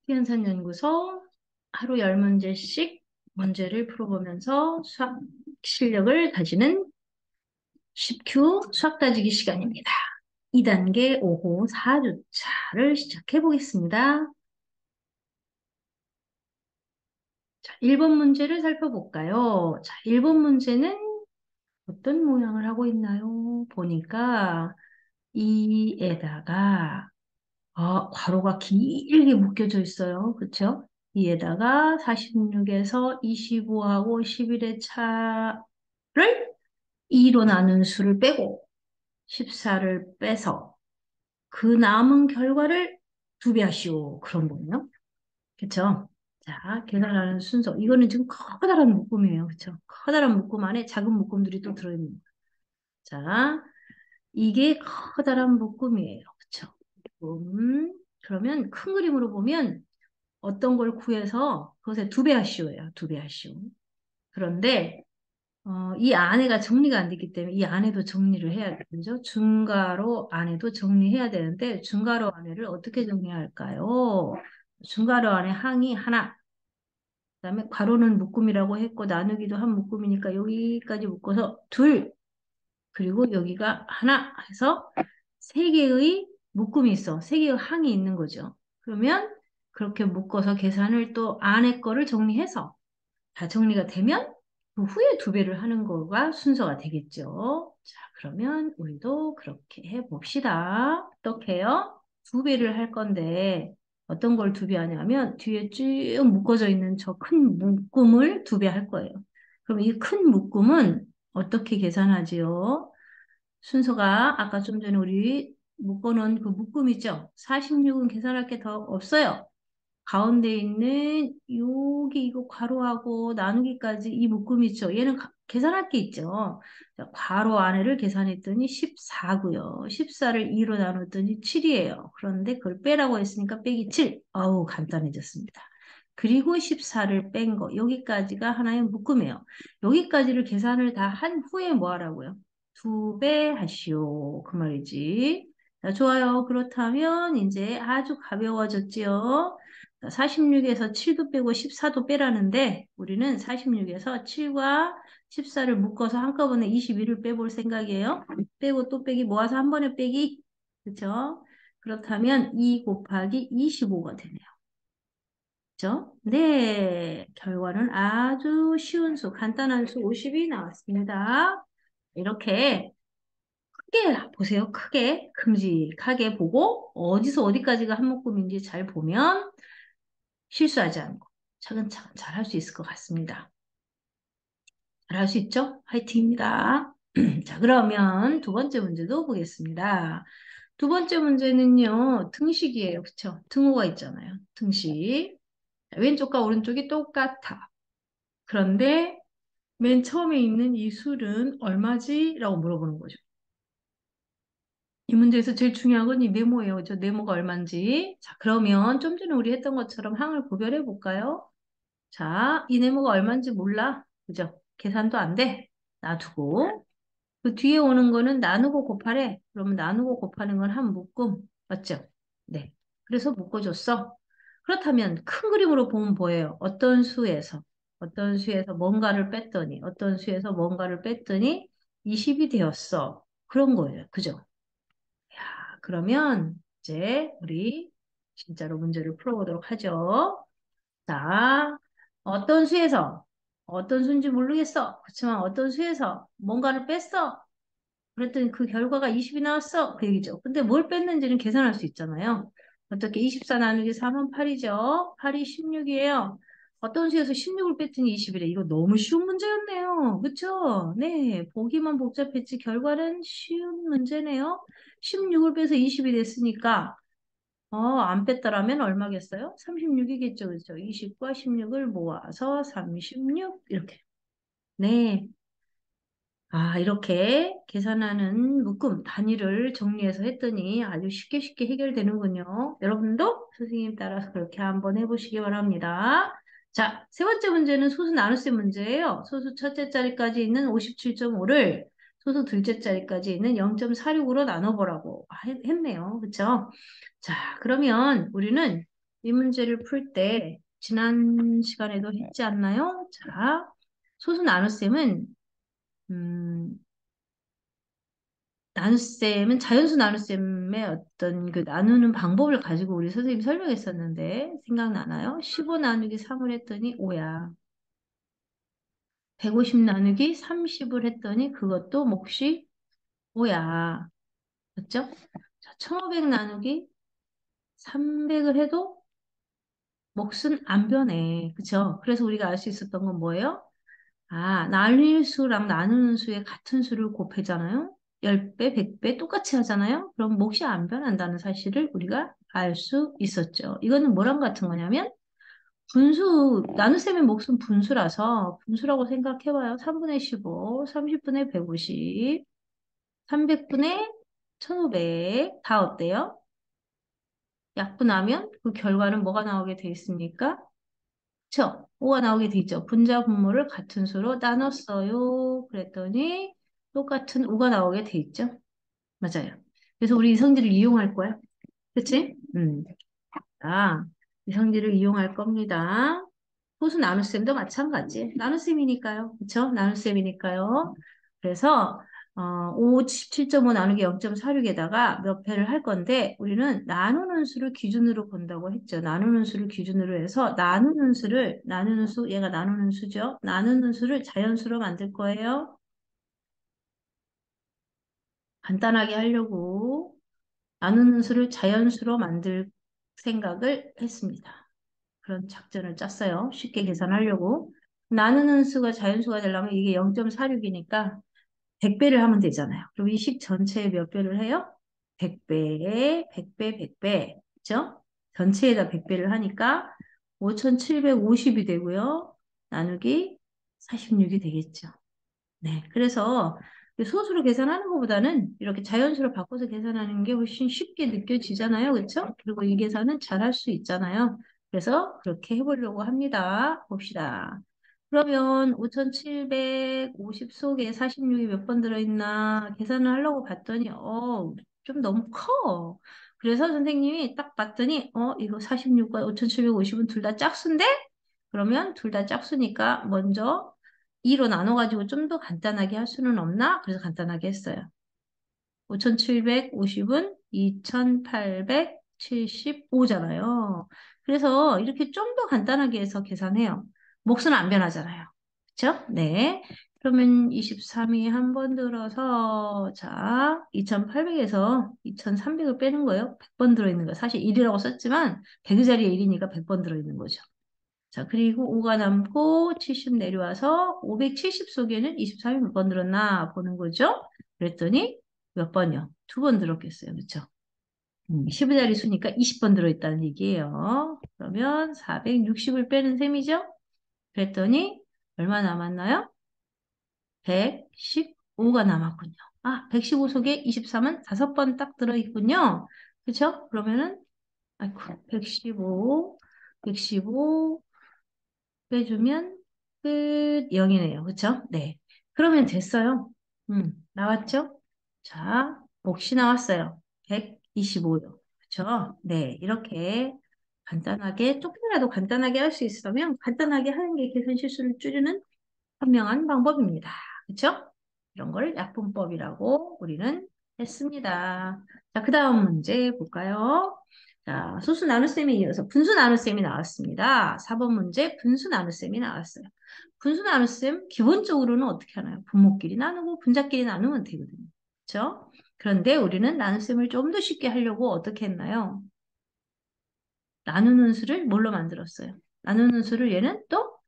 피현산연구소 하루 10문제씩 문제를 풀어보면서 수학 실력을 다지는 10Q 수학 따지기 시간입니다. 2단계 5호 4주차를 시작해 보겠습니다. 자, 1번 문제를 살펴볼까요? 자, 1번 문제는 어떤 모양을 하고 있나요? 보니까 이에다가 괄호가 길게 묶여져 있어요. 그쵸? 이에다가 46에서 25하고 11의 차를 2로 나눈 수를 빼고 14를 빼서 그 남은 결과를 2배 하시오. 그런 거예요. 그쵸? 자, 계산하는 순서. 이거는 지금 커다란 묶음이에요. 그쵸? 커다란 묶음 안에 작은 묶음들이 또 들어있는 거예요. 자, 이게 커다란 묶음이에요. 그쵸? 그러면 큰 그림으로 보면 어떤 걸 구해서 그것에 2배 하시오예요. 2배 하시오. 그런데 이 안에가 정리가 안 됐기 때문에 이 안에도 정리를 해야 되죠. 중괄호 안에도 정리해야 되는데 중괄호 안에를 어떻게 정리할까요? 중괄호 안에 항이 하나, 그다음에 괄호는 묶음이라고 했고 나누기도 한 묶음이니까 여기까지 묶어서 둘, 그리고 여기가 하나 해서 세 개의 묶음이 있어. 세 개의 항이 있는 거죠. 그러면 그렇게 묶어서 계산을 또 안에 거를 정리해서 다 정리가 되면 그 후에 2배를 하는 거가 순서가 되겠죠. 자, 그러면 우리도 그렇게 해봅시다. 어떻게 해요? 2배를 할 건데 어떤 걸 2배 하냐면 뒤에 쭉 묶어져 있는 저 큰 묶음을 2배 할 거예요. 그럼 이 큰 묶음은 어떻게 계산하지요? 순서가 아까 좀 전에 우리 묶어놓은 그 묶음 있죠? 46은 계산할 게 더 없어요. 가운데 있는 여기 이거 괄호하고 나누기까지 이 묶음 있죠? 얘는 계산할 게 있죠. 자, 괄호 안에를 계산했더니 14고요. 14를 2로 나눴더니 7이에요. 그런데 그걸 빼라고 했으니까 빼기 7. 아우 간단해졌습니다. 그리고 14를 뺀 거. 여기까지가 하나의 묶음이에요. 여기까지를 계산을 다 한 후에 뭐 하라고요? 2배 하시오. 그 말이지. 자, 좋아요. 그렇다면 이제 아주 가벼워졌지요. 46에서 7도 빼고 14도 빼라는데 우리는 46에서 7과 14를 묶어서 한꺼번에 21을 빼볼 생각이에요. 빼고 또 빼기 모아서 한 번에 빼기. 그렇죠? 그렇다면 2 곱하기 25가 되네요. 그렇죠? 네, 결과는 아주 쉬운 수, 간단한 수 50이 나왔습니다. 이렇게 크게 보세요. 크게, 큼직하게 보고 어디서 어디까지가 한 묶음인지 잘 보면 실수하지 않고 차근차근 잘 할 수 있을 것 같습니다. 잘 할 수 있죠? 화이팅입니다. 자, 그러면 두 번째 문제도 보겠습니다. 두 번째 문제는요, 등식이에요. 그쵸? 등호가 있잖아요. 등식. 자, 왼쪽과 오른쪽이 똑같아. 그런데 맨 처음에 있는 이 술은 얼마지? 라고 물어보는 거죠. 이 문제에서 제일 중요한 건 이 네모예요. 저 네모가 얼마인지. 자, 그러면 좀 전에 우리 했던 것처럼 항을 구별해 볼까요? 자, 이 네모가 얼마인지 몰라. 그죠? 계산도 안 돼. 놔두고. 그 뒤에 오는 거는 나누고 곱하래. 그러면 나누고 곱하는 건 한 묶음. 맞죠? 네. 그래서 묶어줬어. 그렇다면 큰 그림으로 보면 뭐예요? 어떤 수에서 뭔가를 뺐더니, 어떤 수에서 뭔가를 뺐더니 20이 되었어. 그런 거예요. 그죠? 야, 그러면 이제 우리 진짜로 문제를 풀어보도록 하죠. 자, 어떤 수에서, 어떤 수인지 모르겠어. 그렇지만 어떤 수에서 뭔가를 뺐어. 그랬더니 그 결과가 20이 나왔어. 그 얘기죠. 근데 뭘 뺐는지는 계산할 수 있잖아요. 어떻게 24 나누기 3은 8이죠. 8이 16이에요. 어떤 수에서 16을 뺐더니 20이래. 이거 너무 쉬운 문제였네요. 그쵸? 네. 보기만 복잡했지 결과는 쉬운 문제네요. 16을 빼서 20이 됐으니까 안 뺐더라면 얼마겠어요? 36이겠죠. 그죠? 20과 16을 모아서 36 이렇게. 네. 이렇게 계산하는 묶음, 단위를 정리해서 했더니 아주 쉽게 쉽게 해결되는군요. 여러분도 선생님 따라서 그렇게 한번 해보시기 바랍니다. 자, 세 번째 문제는 소수 나눗셈 문제예요. 소수 첫째 자리까지 있는 57.5를 소수 둘째 자리까지 있는 0.46으로 나눠보라고 했네요. 그쵸? 자, 그러면 우리는 이 문제를 풀 때 지난 시간에도 했지 않나요? 자, 소수 나눗셈은 음, 나눗셈은 자연수 나눗셈의 어떤 그 나누는 방법을 가지고 우리 선생님이 설명했었는데 생각나나요? 15 나누기 3을 했더니 5야. 150 나누기 30을 했더니 그것도 몫이 5야. 맞죠? 자, 1500 나누기 300을 해도 몫은 안 변해. 그쵸? 그래서 우리가 알 수 있었던 건 뭐예요? 아, 나눌 수랑 나누는 수의 같은 수를 곱하잖아요. 10배, 100배 똑같이 하잖아요. 그럼 몫이 안 변한다는 사실을 우리가 알 수 있었죠. 이거는 뭐랑 같은 거냐면 분수, 나눗셈의 몫은 분수라서 분수라고 생각해봐요. 3분의 15, 30분의 150, 300분의 1500. 다 어때요? 약분하면 그 결과는 뭐가 나오게 돼 있습니까? 그쵸? 5가 나오게 돼 있죠. 분자 분모를 같은 수로 나눴어요. 그랬더니 똑같은 5가 나오게 돼 있죠. 맞아요. 그래서 우리 이 성질을 이용할 거야. 그치? 아, 이 성질을 이용할 겁니다. 소수 나눗셈도 마찬가지. 나눗셈이니까요. 그쵸? 나눗셈이니까요. 그래서 57.5 나누기 0.46에다가 몇 배를 할 건데 우리는 나누는 수를 기준으로 본다고 했죠. 나누는 수를 기준으로 해서 나누는 수 얘가 나누는 수죠. 나누는 수를 자연수로 만들 거예요. 간단하게 하려고 나누는 수를 자연수로 만들 생각을 했습니다. 그런 작전을 짰어요. 쉽게 계산하려고. 나누는 수가 자연수가 되려면 이게 0.46이니까 100배를 하면 되잖아요. 그럼 이 식 전체에 몇 배를 해요? 100배에 100배, 100배. 그죠? 전체에다 100배를 하니까 5750이 되고요. 나누기 46이 되겠죠. 네. 그래서 소수로 계산하는 것보다는 이렇게 자연수로 바꿔서 계산하는 게 훨씬 쉽게 느껴지잖아요. 그렇죠? 그리고 이 계산은 잘 할 수 있잖아요. 그래서 그렇게 해보려고 합니다. 봅시다. 그러면 5750 속에 46이 몇 번 들어있나 계산을 하려고 봤더니 좀 너무 커. 그래서 선생님이 딱 봤더니 이거 46과 5750은 둘 다 짝수인데? 그러면 둘 다 짝수니까 먼저 2로 나눠가지고 좀 더 간단하게 할 수는 없나? 그래서 간단하게 했어요. 5750은 2875잖아요. 그래서 이렇게 좀 더 간단하게 해서 계산해요. 몫은 안 변하잖아요. 그쵸? 네. 그러면 23이 한 번 들어서, 자, 2800에서 2300을 빼는 거예요. 100번 들어있는 거예요. 사실 1이라고 썼지만, 100의 자리에 1이니까 100번 들어있는 거죠. 자, 그리고 5가 남고 70 내려와서 570 속에는 23이 몇 번 들었나 보는 거죠. 그랬더니 몇 번이요? 두 번 들었겠어요. 그렇죠? 10자리 수니까 20번 들어있다는 얘기예요. 그러면 460을 빼는 셈이죠. 그랬더니 얼마 남았나요? 115가 남았군요. 아, 115 속에 23은 5번 딱 들어있군요. 그렇죠? 그러면은 아이고, 115 빼주면 끝 0이네요. 그쵸? 네. 그러면 됐어요. 나왔죠? 자, 몫이 나왔어요. 125요. 그쵸? 네. 이렇게 간단하게, 조금이라도 간단하게 할 수 있으면 간단하게 하는 게 계산 실수를 줄이는 현명한 방법입니다. 그쵸? 이런 걸 약분법이라고 우리는 했습니다. 자, 그 다음 문제 볼까요? 자, 소수 나눗셈에 이어서 분수 나눗셈이 나왔습니다. 4번 문제 분수 나눗셈이 나왔어요. 분수 나눗셈 기본적으로는 어떻게 하나요? 분모끼리 나누고 분자끼리 나누면 되거든요. 그렇죠? 그런데 우리는 나눗셈을 좀 더 쉽게 하려고 어떻게 했나요? 나누는 수를 뭘로 만들었어요? 나누는 수를 얘는 또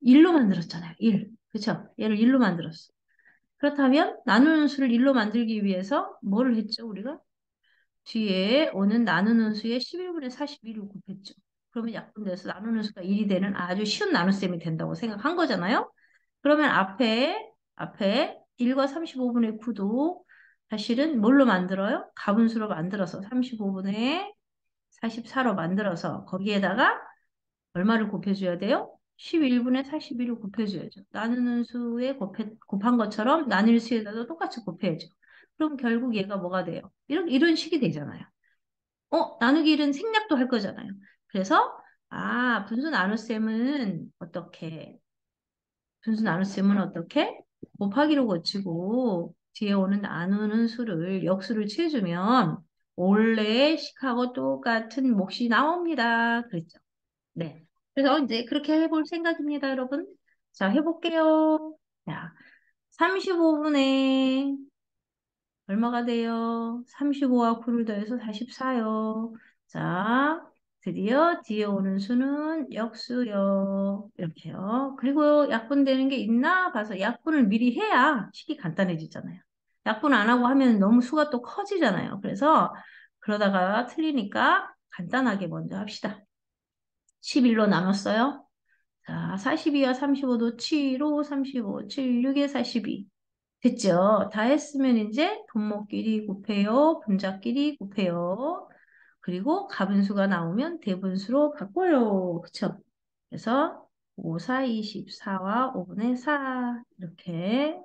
1로 만들었잖아요. 1. 그렇죠? 얘를 1로 만들었어. 그렇다면 나누는 수를 1로 만들기 위해서 뭐를 했죠, 우리가? 뒤에 오는 나누는 수의 11분의 41을 곱했죠. 그러면 약분돼서 나누는 수가 1이 되는 아주 쉬운 나눗셈이 된다고 생각한 거잖아요. 그러면 앞에 1과 35분의 9도 사실은 뭘로 만들어요? 가분수로 만들어서 35분의 44로 만들어서 거기에다가 얼마를 곱해줘야 돼요? 11분의 41을 곱해줘야죠. 나누는 수에 곱한 것처럼 나눌 수에다도 똑같이 곱해야죠. 그럼 결국 얘가 뭐가 돼요? 이런 식이 되잖아요. 나누기 1은 생략도 할 거잖아요. 그래서 분수 나눗셈은 어떻게? 분수 나눗셈은 어떻게? 곱하기로 고치고 뒤에 오는 나누는 수를 역수를 취해주면 원래 식하고 똑같은 몫이 나옵니다. 그랬죠? 네. 그래서 이제 그렇게 해볼 생각입니다, 여러분. 자, 해볼게요. 자, 35분에 얼마가 돼요? 35와 9를 더해서 44요. 자, 드디어 뒤에 오는 수는 역수요. 이렇게요. 그리고 약분되는 게 있나 봐서 약분을 미리 해야 식이 간단해지잖아요. 약분 안 하고 하면 너무 수가 또 커지잖아요. 그래서 그러다가 틀리니까 간단하게 먼저 합시다. 11로 나눴어요. 자, 42와 35도 7로 35, 7, 6에 42. 됐죠? 다 했으면 이제 분모끼리 곱해요. 분자끼리 곱해요. 그리고 가분수가 나오면 대분수로 바꿔요. 그쵸? 그래서 5, 4, 24와 5분의 4 이렇게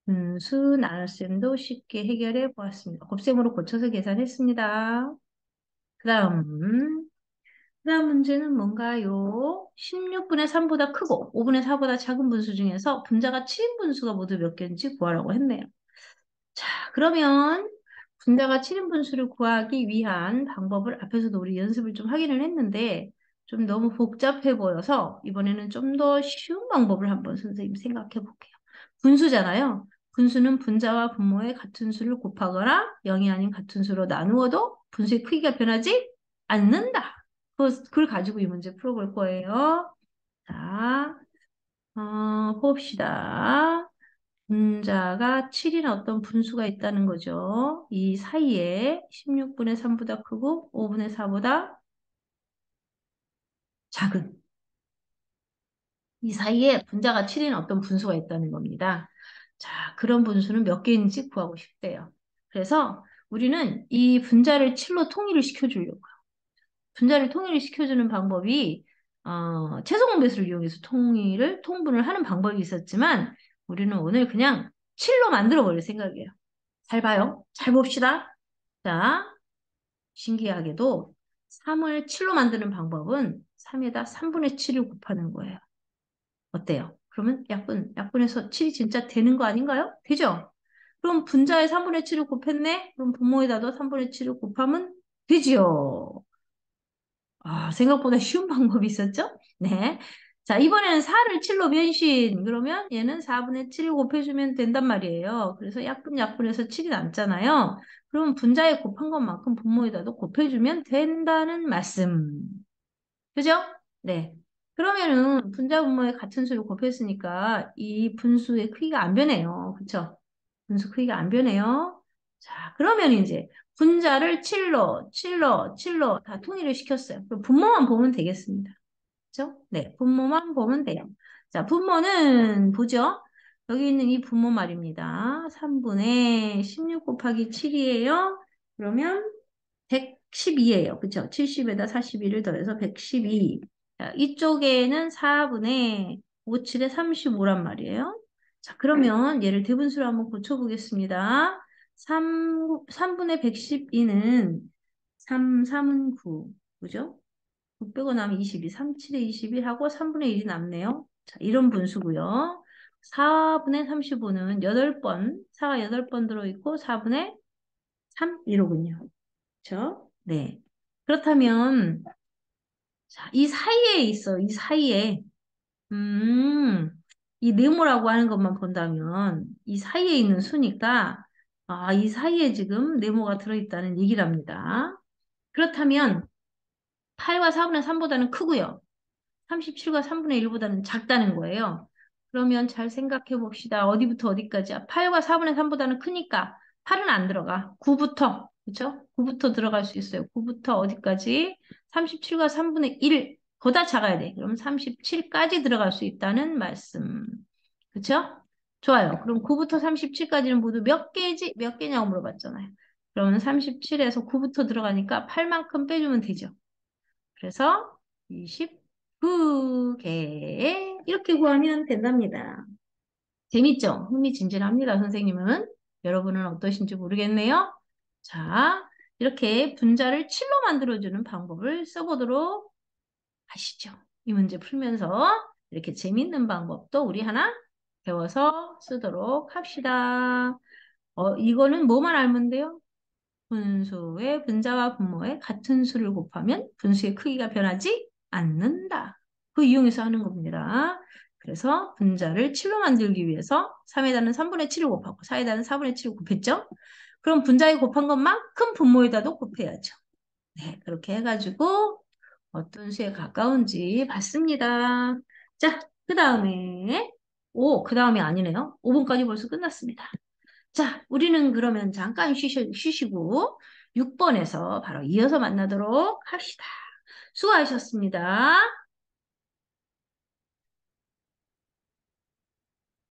분수 나눗셈도 쉽게 해결해 보았습니다. 곱셈으로 고쳐서 계산했습니다. 그 다음 문제는 뭔가요? 16분의 3보다 크고 5분의 4보다 작은 분수 중에서 분자가 7인 분수가 모두 몇 개인지 구하라고 했네요. 자, 그러면 분자가 7인 분수를 구하기 위한 방법을 앞에서도 우리 연습을 좀 하기는 했는데 좀 너무 복잡해 보여서 이번에는 좀 더 쉬운 방법을 한번 선생님 생각해 볼게요. 분수잖아요. 분수는 분자와 분모의 같은 수를 곱하거나 0이 아닌 같은 수로 나누어도 분수의 크기가 변하지 않는다. 그걸 가지고 이 문제 풀어볼 거예요. 자, 봅시다. 분자가 7인 어떤 분수가 있다는 거죠. 이 사이에 16분의 3보다 크고 5분의 4보다 작은 이 사이에 분자가 7인 어떤 분수가 있다는 겁니다. 자, 그런 분수는 몇 개인지 구하고 싶대요. 그래서 우리는 이 분자를 7로 통일을 시켜주려고요. 분자를 통일을 시켜주는 방법이 최소공배수를 이용해서 통분을 하는 방법이 있었지만 우리는 오늘 그냥 7로 만들어 버릴 생각이에요. 잘 봐요. 잘 봅시다. 자, 신기하게도 3을 7로 만드는 방법은 3에다 3분의 7을 곱하는 거예요. 어때요? 그러면 약분해서 7이 진짜 되는 거 아닌가요? 되죠? 그럼 분자에 3분의 7을 곱했네? 그럼 분모에다도 3분의 7을 곱하면 되지요. 생각보다 쉬운 방법이 있었죠? 네. 자, 이번에는 4를 7로 변신. 그러면 얘는 4분의 7을 곱해주면 된단 말이에요. 그래서 약분해서 7이 남잖아요. 그럼 분자에 곱한 것만큼 분모에다도 곱해주면 된다는 말씀. 그죠? 네. 그러면은 분자 분모에 같은 수를 곱했으니까 이 분수의 크기가 안 변해요. 그쵸? 분수 크기가 안 변해요. 자, 그러면 이제 분자를 7로 다 통일을 시켰어요. 그럼 분모만 보면 되겠습니다. 그죠? 네, 분모만 보면 돼요. 자, 분모는 보죠? 여기 있는 이 분모 말입니다. 3분의 16 곱하기 7이에요. 그러면 112예요. 그쵸? 70에다 41을 더해서 112. 자, 이쪽에는 4분의 5, 7에 35란 말이에요. 자, 그러면 얘를 대분수로 한번 고쳐보겠습니다. 3분의 112는 3은 9. 그죠? 9 빼고 나면 22. 3, 7에 21하고 3분의 1이 남네요. 자, 이런 분수고요. 4분의 35는 8번, 4가 8번 들어있고 4분의 3, 이로군요. 그렇죠? 네. 그렇다면 자, 이 사이에 있어. 이 사이에 음, 이 네모라고 하는 것만 본다면 이 사이에 있는 수니까 이 사이에 지금 네모가 들어있다는 얘기랍니다. 그렇다면 8과 4분의 3보다는 크고요. 37과 3분의 1보다는 작다는 거예요. 그러면 잘 생각해 봅시다. 어디부터 어디까지야? 8과 4분의 3보다는 크니까 8은 안 들어가. 9부터, 그쵸? 9부터 들어갈 수 있어요. 9부터 어디까지? 37과 3분의 1, 보다 작아야 돼. 그럼 37까지 들어갈 수 있다는 말씀. 그쵸? 좋아요. 그럼 9부터 37까지는 모두 몇 개지? 몇 개냐고 물어봤잖아요. 그러면 37에서 9부터 들어가니까 8만큼 빼주면 되죠. 그래서 29개 이렇게 구하면 된답니다. 재밌죠? 흥미진진합니다, 선생님은. 여러분은 어떠신지 모르겠네요. 자, 이렇게 분자를 7로 만들어주는 방법을 써보도록 하시죠. 이 문제 풀면서 이렇게 재밌는 방법도 우리 하나 배워서 쓰도록 합시다. 이거는 뭐만 알면 돼요? 분수의 분자와 분모의 같은 수를 곱하면 분수의 크기가 변하지 않는다. 그 이용해서 하는 겁니다. 그래서 분자를 7로 만들기 위해서 3에다는 3분의 7을 곱하고 4에다는 4분의 7을 곱했죠? 그럼 분자에 곱한 것만큼 분모에다도 곱해야죠. 네, 그렇게 해가지고 어떤 수에 가까운지 봤습니다. 자, 그 다음이 아니네요. 5분까지 벌써 끝났습니다. 자, 우리는 그러면 잠깐 쉬시고 6번에서 바로 이어서 만나도록 합시다. 수고하셨습니다.